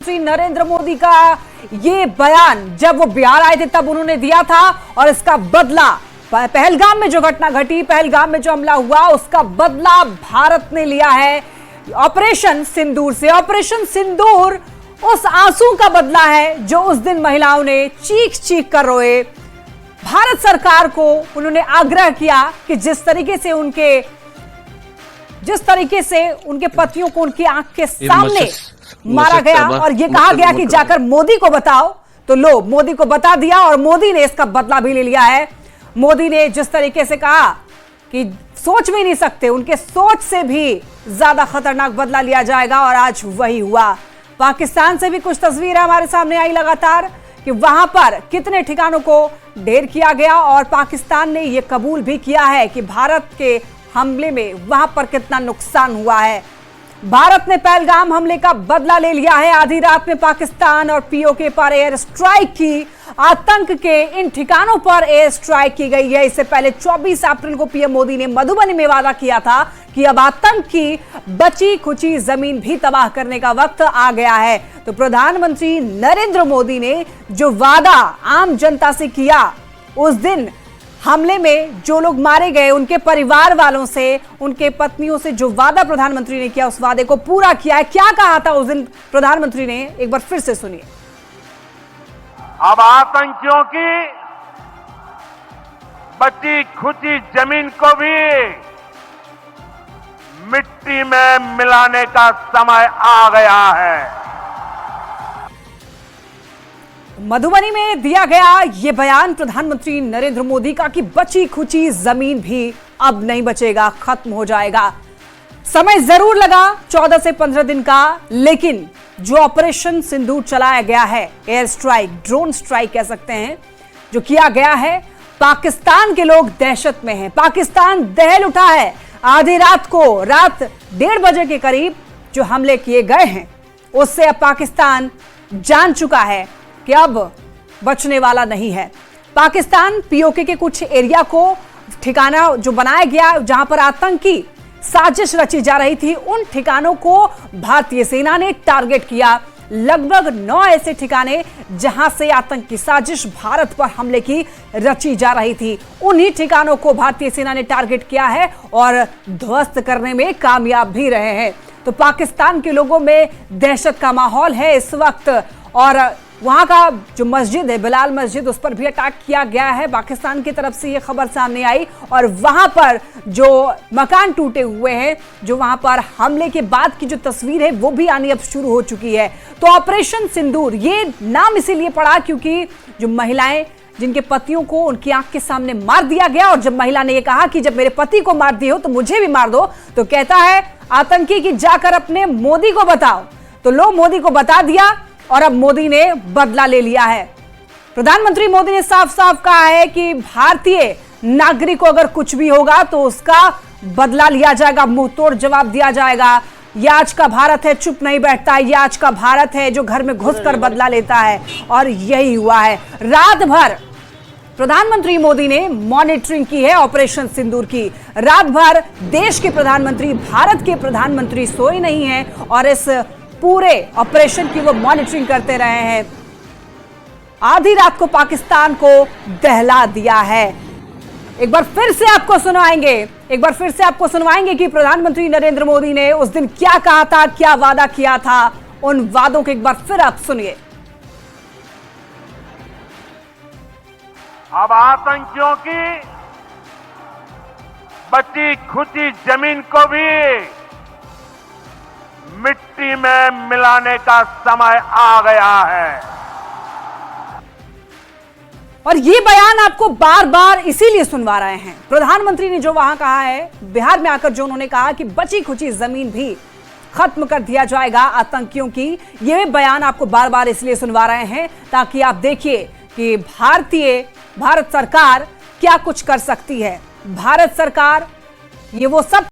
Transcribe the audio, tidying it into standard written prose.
श्री नरेंद्र मोदी का ये बयान जब वो बिहार आए थे तब उन्होंने दिया था और इसका बदला पहलगाम में जो घटना घटी, पहलगाम में जो हमला हुआ, उसका बदला भारत ने लिया है ऑपरेशन सिंदूर से। ऑपरेशन सिंदूर उस आंसू का बदला है जो उस दिन महिलाओं ने चीख चीख कर रोए। भारत सरकार को उन्होंने आग्रह किया कि जिस तरीके से उनके पतियों को उनकी आंख के सामने मारा गया और ये कहा गया कि जाकर मोदी को बताओ, तो लो मोदी को बता दिया और मोदी ने इसका बदला भी ले लिया है। मोदी ने जिस तरीके से कहा कि सोच भी नहीं सकते, उनके सोच से भी ज्यादा खतरनाक बदला लिया जाएगा और आज वही हुआ। पाकिस्तान से भी कुछ तस्वीरें हमारे सामने आई लगातार कि वहां पर कितने ठिकानों को ढेर किया गया और पाकिस्तान ने यह कबूल भी किया है कि भारत के हमले में वहां पर कितना नुकसान हुआ है। भारत ने पहलगाम हमले का बदला ले लिया है। आधी रात में पाकिस्तान और पीओके पर एयर स्ट्राइक की, आतंक के इन ठिकानों पर एयर स्ट्राइक की गई है। इससे पहले 24 अप्रैल को पीएम मोदी ने मधुबनी में वादा किया था कि अब आतंक की बची खुची जमीन भी तबाह करने का वक्त आ गया है। तो प्रधानमंत्री नरेंद्र मोदी ने जो वादा आम जनता से किया, उस दिन हमले में जो लोग मारे गए उनके परिवार वालों से, उनके पत्नियों से जो वादा प्रधानमंत्री ने किया, उस वादे को पूरा किया है। क्या कहा था उस दिन प्रधानमंत्री ने, एक बार फिर से सुनिए। अब आतंकियों की बची खुची जमीन को भी मिट्टी में मिलाने का समय आ गया है। मधुबनी में दिया गया ये बयान प्रधानमंत्री नरेंद्र मोदी का कि बची खुची जमीन भी अब नहीं बचेगा, खत्म हो जाएगा। समय जरूर लगा 14 से 15 दिन का, लेकिन जो ऑपरेशन सिंदूर चलाया गया है, एयर स्ट्राइक, ड्रोन स्ट्राइक कह सकते हैं, जो किया गया है, पाकिस्तान के लोग दहशत में हैं। पाकिस्तान दहल उठा है। आधी रात को, रात 1:30 बजे के करीब जो हमले किए गए हैं, उससे अब पाकिस्तान जान चुका है कि अब बचने वाला नहीं है। पाकिस्तान पीओके के कुछ एरिया को ठिकाना जो बनाया गया जहां पर आतंकी साजिश रची जा रही थी, उन ठिकानों को भारतीय सेना ने टारगेट किया। लगभग 9 ऐसे ठिकाने जहां से आतंक की साजिश भारत पर हमले की रची जा रही थी, उन्हीं ठिकानों को भारतीय सेना ने टारगेट किया है और ध्वस्त करने में कामयाब भी रहे हैं। तो पाकिस्तान के लोगों में दहशत का माहौल है इस वक्त और वहां का जो मस्जिद है, बिलाल मस्जिद, उस पर भी अटैक किया गया है। पाकिस्तान की तरफ से यह खबर सामने आई और वहां पर जो मकान टूटे हुए हैं, जो वहां पर हमले के बाद की जो तस्वीर है वो भी आनी अब शुरू हो चुकी है। तो ऑपरेशन सिंदूर ये नाम इसीलिए पड़ा क्योंकि जो महिलाएं जिनके पतियों को उनकी आंख के सामने मार दिया गया, और जब महिला ने यह कहा कि जब मेरे पति को मार दिए हो तो मुझे भी मार दो, तो कहता है आतंकी कि जाकर अपने मोदी को बताओ। तो लो मोदी को बता दिया और अब मोदी ने बदला ले लिया है। प्रधानमंत्री मोदी ने साफ साफ कहा है कि भारतीय नागरिक को अगर कुछ भी होगा तो उसका बदला लिया जाएगा, मुंह तोड़ जवाब दिया जाएगा। यह आज का भारत है, चुप नहीं बैठता। यह आज का भारत है जो घर में घुसकर बदला लेता है, और यही हुआ है। रात भर प्रधानमंत्री मोदी ने मॉनिटरिंग की है ऑपरेशन सिंदूर की। रात भर देश के प्रधानमंत्री, भारत के प्रधानमंत्री सोए नहीं हैं और इस पूरे ऑपरेशन की वो मॉनिटरिंग करते रहे हैं। आधी रात को पाकिस्तान को दहला दिया है। एक बार फिर से आपको सुनवाएंगे कि प्रधानमंत्री नरेंद्र मोदी ने उस दिन क्या कहा था, क्या वादा किया था। उन वादों को एक बार फिर आप सुनिए। अब आतंकियों की बची खुची जमीन को भी मिट्टी में मिलाने का समय आ गया है। और ये बयान आपको बार बार इसीलिए सुनवा रहे हैं। प्रधानमंत्री ने जो वहां कहा है, बिहार में आकर जो उन्होंने कहा कि बची खुची जमीन भी खत्म कर दिया जाएगा आतंकियों की, ये बयान आपको बार बार इसलिए सुनवा रहे हैं ताकि आप देखिए कि भारत सरकार क्या कुछ कर सकती है। भारत सरकार ये वो सब